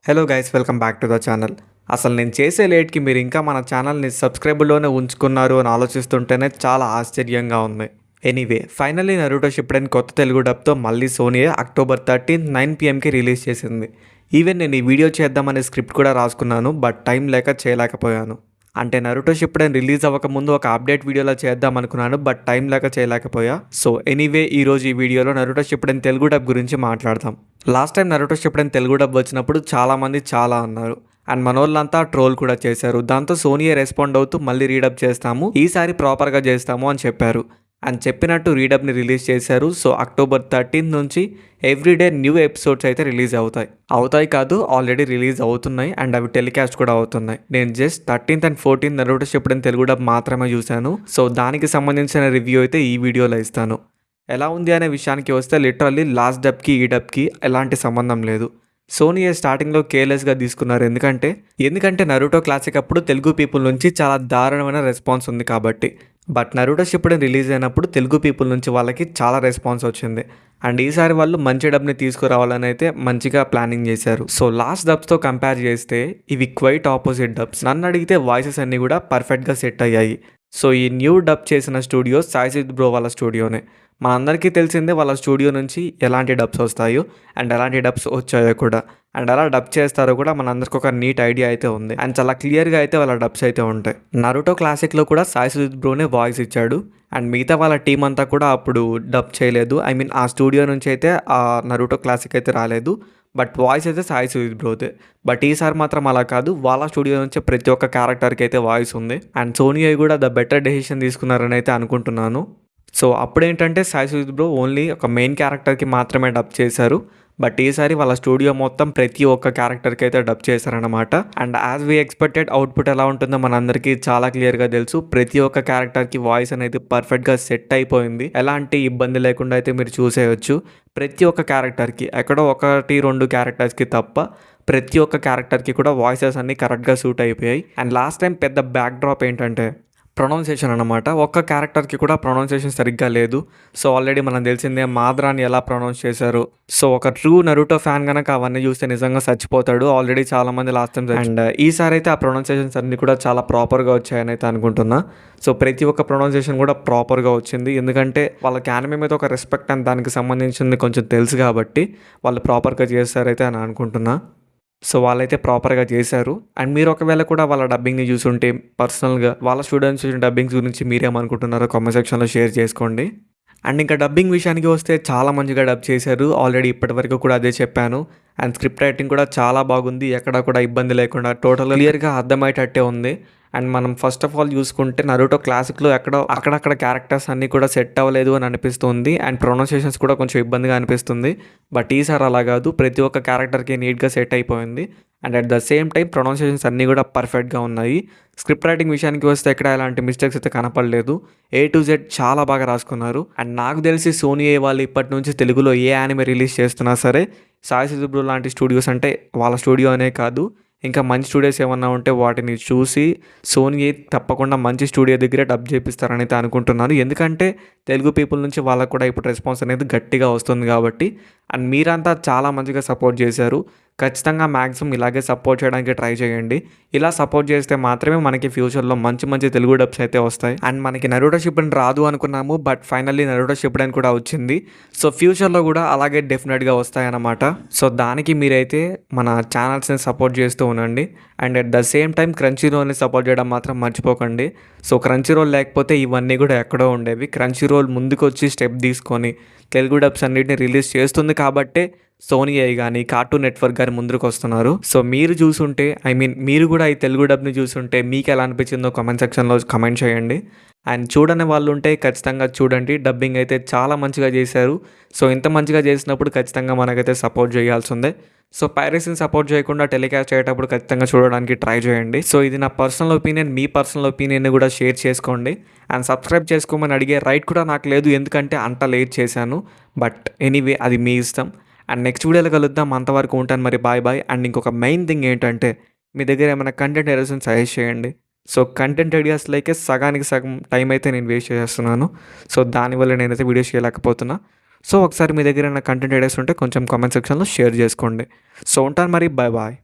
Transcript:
Hello guys, welcome back to the channel. అసలు నేను చేసే లేట్కి మీరు ఇంకా మన ఛానల్ని సబ్స్క్రైబర్లోనే ఉంచుకున్నారు అని ఆలోచిస్తుంటేనే చాలా ఆశ్చర్యంగా ఉంది. ఎనీవే, ఫైనల్లీ నరుటో షిప్పుడెన్ కొత్త తెలుగు డబ్తో మళ్ళీ సోనీ అక్టోబర్ 13 9 PMకి రిలీజ్ చేసింది. ఈవెన్ నేను ఈ వీడియో చేద్దామనే స్క్రిప్ట్ కూడా రాసుకున్నాను, బట్ టైం లేక చేయలేకపోయాను. అంటే నరుటో షిప్పుడెన్ రిలీజ్ అవ్వకముందు ఒక అప్డేట్ వీడియోలో చేద్దాం అనుకున్నాను, బట్ టైం లేక చేయలేకపోయా. సో ఎనీవే, ఈరోజు ఈ వీడియోలో నరుటో షిప్పుడెన్ తెలుగు డబ్ గురించి మాట్లాడదాం. Last time Naruto Shippuden Telugu dub వచ్చినప్పుడు చాలామంది చాలా అన్నారు అండ్ మనోళ్ళంతా ట్రోల్ కూడా చేశారు. దాంతో సోనీయే రెస్పాండ్ అవుతూ మళ్ళీ రీడబ్ చేస్తాము, ఈసారి ప్రాపర్గా చేస్తాము అని చెప్పారు. అని చెప్పినట్టు రీడబ్ని రిలీజ్ చేశారు. సో అక్టోబర్ 13 నుంచి ఎవ్రీడే న్యూ ఎపిసోడ్స్ అయితే రిలీజ్ అవుతాయి కాదు, ఆల్రెడీ రిలీజ్ అవుతున్నాయి అండ్ అవి టెలికాస్ట్ కూడా అవుతున్నాయి. నేను just 13th and 14th Naruto Shippuden Telugu dub మాత్రమే చూశాను. సో దానికి సంబంధించిన రివ్యూ అయితే ఈ వీడియోలో ఇస్తాను. ఎలా ఉంది అనే విషయానికి వస్తే లిటరల్లీ లాస్ట్ డబ్కి ఈ డబ్కి ఎలాంటి సంబంధం లేదు. సోనీ స్టార్టింగ్లో కేర్లెస్గా తీసుకున్నారు, ఎందుకంటే నరుటో క్లాసిక్ అప్పుడు తెలుగు పీపుల్ నుంచి చాలా దారుణమైన రెస్పాన్స్ ఉంది కాబట్టి. బట్ నరుటో షిప్పుడెన్ రిలీజ్ అయినప్పుడు తెలుగు పీపుల్ నుంచి వాళ్ళకి చాలా రెస్పాన్స్ వచ్చింది అండ్ ఈసారి వాళ్ళు మంచి డబ్ని తీసుకురావాలని అయితే మంచిగా ప్లానింగ్ చేశారు. సో లాస్ట్ డబ్స్తో కంపేర్ చేస్తే ఇవి క్వైట్ ఆపోజిట్ డబ్స్. నన్ను అడిగితే వాయిసెస్ అన్నీ కూడా పర్ఫెక్ట్గా సెట్ అయ్యాయి. సో ఈ న్యూ డబ్ చేసిన స్టూడియో సాయి సుజిత్ బ్రో వాళ్ళ స్టూడియోనే. మనందరికీ తెలిసిందే వాళ్ళ స్టూడియో నుంచి ఎలాంటి డబ్స్ వస్తాయో అండ్ ఎలాంటి డబ్స్ వచ్చాయో కూడా, అండ్ ఎలా డబ్ చేస్తారో కూడా మనందరికి ఒక నీట్ ఐడియా అయితే ఉంది అండ్ చాలా క్లియర్గా అయితే వాళ్ళ డబ్స్ అయితే ఉంటాయి. నరుటో క్లాసిక్లో కూడా సాయి సుజిత్ బ్రోనే వాయిస్ ఇచ్చాడు అండ్ మిగతా వాళ్ళ టీం అంతా కూడా అప్పుడు డబ్ చేయలేదు. ఆ స్టూడియో నుంచి అయితే ఆ నరుటో క్లాసిక్ అయితే రాలేదు, బట్ వాయిస్ అయితే సాయి సుజిత్ బ్రోదే. బట్ ఈసారి మాత్రం అలా కాదు, వాళ్ళ స్టూడియో నుంచి ప్రతి ఒక్క క్యారెక్టర్కి అయితే వాయిస్ ఉంది అండ్ సోనీ కూడా ద బెటర్ డెసిషన్ తీసుకున్నారని అయితే అనుకుంటున్నాను. సో అప్పుడేంటంటే సాయి సుజిత్ బ్రో ఓన్లీ ఒక మెయిన్ క్యారెక్టర్కి మాత్రమే డబ్ చేశారు, బట్ ఈసారి వాళ్ళ స్టూడియో మొత్తం ప్రతి ఒక్క క్యారెక్టర్కి అయితే డబ్ చేశారనమాట. And as we expected output ఎలా ఉంటుందో మనందరికీ చాలా క్లియర్గా తెలుసు. ప్రతి ఒక్క క్యారెక్టర్కి వాయిస్ అనేది పర్ఫెక్ట్గా సెట్ అయిపోయింది, ఎలాంటి ఇబ్బంది లేకుండా అయితే మీరు చూసేయచ్చు. ప్రతి ఒక్క క్యారెక్టర్కి ఎక్కడో 1-2 క్యారెక్టర్స్కి తప్ప ప్రతి ఒక్క క్యారెక్టర్కి కూడా వాయిసెస్ అన్నీ కరెక్ట్గా సూట్ అయిపోయాయి. అండ్ లాస్ట్ టైం పెద్ద బ్యాక్ డ్రాప్ ఏంటంటే ప్రొనౌన్సియేషన్ అనమాట. ఒక్క క్యారెక్టర్కి కూడా ప్రొనౌన్సియేషన్ సరిగ్గా లేదు. సో ఆల్రెడీ మనం తెలిసిందే మాద్రాని ఎలా ప్రొనౌన్స్ చేశారు. సో ఒక ట్రూ నరుటో ఫ్యాన్ కనుక అవన్నీ చూస్తే నిజంగా చచ్చిపోతాడు. ఆల్రెడీ చాలామంది లాస్ట్ టైం అండ్ ఈసారి అయితే ఆ ప్రొనౌన్సియేషన్స్ అన్ని కూడా చాలా ప్రాపర్గా వచ్చాయని అయితే అనుకుంటున్నా. సో ప్రతి ఒక్క ప్రొనౌన్సియేషన్ కూడా ప్రాపర్గా వచ్చింది, ఎందుకంటే వాళ్ళకి యానిమే మీద ఒక రెస్పెక్ట్ అండ్ దానికి సంబంధించింది కొంచెం తెలుసు కాబట్టి వాళ్ళు ప్రాపర్గా చేస్తారైతే అని అనుకుంటున్నా. సో వాళ్ళైతే ప్రాపర్గా చేశారు. అండ్ మీరు ఒకవేళ కూడా వాళ్ళ డబ్బింగ్ని చూసుంటే పర్సనల్గా వాళ్ళ స్టూడెంట్స్ డబ్బింగ్స్ గురించి మీరేమనుకుంటున్నారో కామెంట్ సెక్షన్లో షేర్ చేసుకోండి. అండ్ ఇంకా డబ్బింగ్ విషయానికి వస్తే చాలా మంచిగా డబ్ చేశారు. ఆల్రెడీ ఇప్పటివరకు కూడా అదే చెప్పాను. అండ్ స్క్రిప్ట్ రైటింగ్ కూడా చాలా బాగుంది, ఎక్కడ కూడా ఇబ్బంది లేకుండా టోటల్ క్లియర్గా అర్థమయ్యేటట్టే ఉంది. అండ్ మనం ఫస్ట్ ఆఫ్ ఆల్ చూసుకుంటే నరుటో క్లాసిక్లో అక్కడక్కడ క్యారెక్టర్స్ అన్నీ కూడా సెట్ అవ్వలేదు అని అనిపిస్తుంది అండ్ ప్రొనౌన్సియేషన్స్ కూడా కొంచెం ఇబ్బందిగా అనిపిస్తుంది. బట్ ఈసారి అలా కాదు, ప్రతి ఒక్క క్యారెక్టర్కి నీట్గా సెట్ అయిపోయింది and at the same time pronunciations అన్నీ కూడా పర్ఫెక్ట్గా ఉన్నాయి. స్క్రిప్ట్ రైటింగ్ విషయానికి వస్తే ఎక్కడ ఎలాంటి మిస్టేక్స్ అయితే కనపడలేదు. A to Z చాలా బాగా రాసుకున్నారు. అండ్ నాకు తెలిసి సోనీ వాళ్ళు ఇప్పటి నుంచి తెలుగులో ఏ యానిమే రిలీజ్ చేస్తున్నా సరే సాయి సుజిత్ బ్రో లాంటి స్టూడియోస్, అంటే వాళ్ళ స్టూడియో అనే కాదు ఇంకా మంచి స్టూడియోస్ ఏమన్నా ఉంటే వాటిని చూసి సోనీ తప్పకుండా మంచి స్టూడియో దగ్గరే డబ్ చేపిస్తారని అయితే అనుకుంటున్నాను. ఎందుకంటే తెలుగు పీపుల్ నుంచి వాళ్ళకు కూడా ఇప్పుడు రెస్పాన్స్ అనేది గట్టిగా వస్తుంది కాబట్టి. అండ్ మీరంతా చాలా మంచిగా సపోర్ట్ చేశారు. ఖచ్చితంగా మ్యాక్సిమం ఇలాగే సపోర్ట్ చేయడానికి ట్రై చేయండి. ఇలా సపోర్ట్ చేస్తే మాత్రమే మనకి ఫ్యూచర్లో మంచి తెలుగు డబ్స్ అయితే వస్తాయి. అండ్ మనకి నరుటో షిప్పుడెన్ రాదు అనుకున్నాము, బట్ ఫైనల్లీ నరుటో షిప్పుడెన్ కూడా వచ్చింది. సో ఫ్యూచర్లో కూడా అలాగే డెఫినెట్గా వస్తాయన్నమాట. సో దానికి మీరైతే మన ఛానల్స్ని సపోర్ట్ చేస్తూ ఉండండి. And at the same time క్రంచీ రోల్ని సపోర్ట్ చేయడం మాత్రం మర్చిపోకండి. సో క్రంచీ రోల్ లేకపోతే ఇవన్నీ కూడా ఎక్కడో ఉండేవి. క్రంచీ రోల్ ముందుకు వచ్చి స్టెప్ తీసుకొని తెలుగు డబ్స్ అన్నిటిని రిలీజ్ చేస్తుంది కాబట్టే సోనీ కానీ కార్టూన్ నెట్వర్క్ గారి ముందుకు వస్తున్నారు. సో మీరు చూసుంటే మీరు కూడా ఈ తెలుగు డబ్ని చూసుంటే మీకు ఎలా అనిపించిందో కామెంట్ సెక్షన్లో కామెంట్ చేయండి. అండ్ చూడని వాళ్ళు ఉంటే ఖచ్చితంగా చూడండి. డబ్బింగ్ అయితే చాలా మంచిగా చేశారు. సో ఇంత మంచిగా చేసినప్పుడు ఖచ్చితంగా మనకైతే సపోర్ట్ చేయాల్సిందే. సో పైరసీని సపోర్ట్ చేయకుండా టెలికాస్ట్ అయ్యేటప్పుడు ఖచ్చితంగా చూడడానికి ట్రై చేయండి. సో ఇది నా పర్సనల్ ఒపీనియన్, మీ పర్సనల్ ఒపీనియన్ని కూడా షేర్ చేసుకోండి. అండ్ సబ్స్క్రైబ్ చేసుకోమని అడిగే రైట్ కూడా నాకు లేదు, ఎందుకంటే అంత లేట్ చేశాను. బట్ ఎనీవే, అది మీ ఇష్టం. అండ్ నెక్స్ట్ వీడియోలో కలుద్దాం, అంతవరకు ఉంటాను మరి, బాయ్. అండ్ ఇంకొక మెయిన్ థింగ్ ఏంటంటే మీ దగ్గర ఏమైనా కంటెంట్ ఐడియాస్ని సజెస్ట్ చేయండి. సో కంటెంట్ ఐడియాస్ లైకే సగానికి సగం టైం అయితే నేను వేస్ట్ చేస్తున్నాను. సో దానివల్ల నేనైతే వీడియోస్ చేయలేకపోతున్నా. సో ఒకసారి మీ దగ్గర ఏమైనా కంటెంట్ ఐడియాస్ ఉంటే కొంచెం కామెంట్ సెక్షన్లో షేర్ చేసుకోండి. సో ఉంటాను మరి, బాయ్.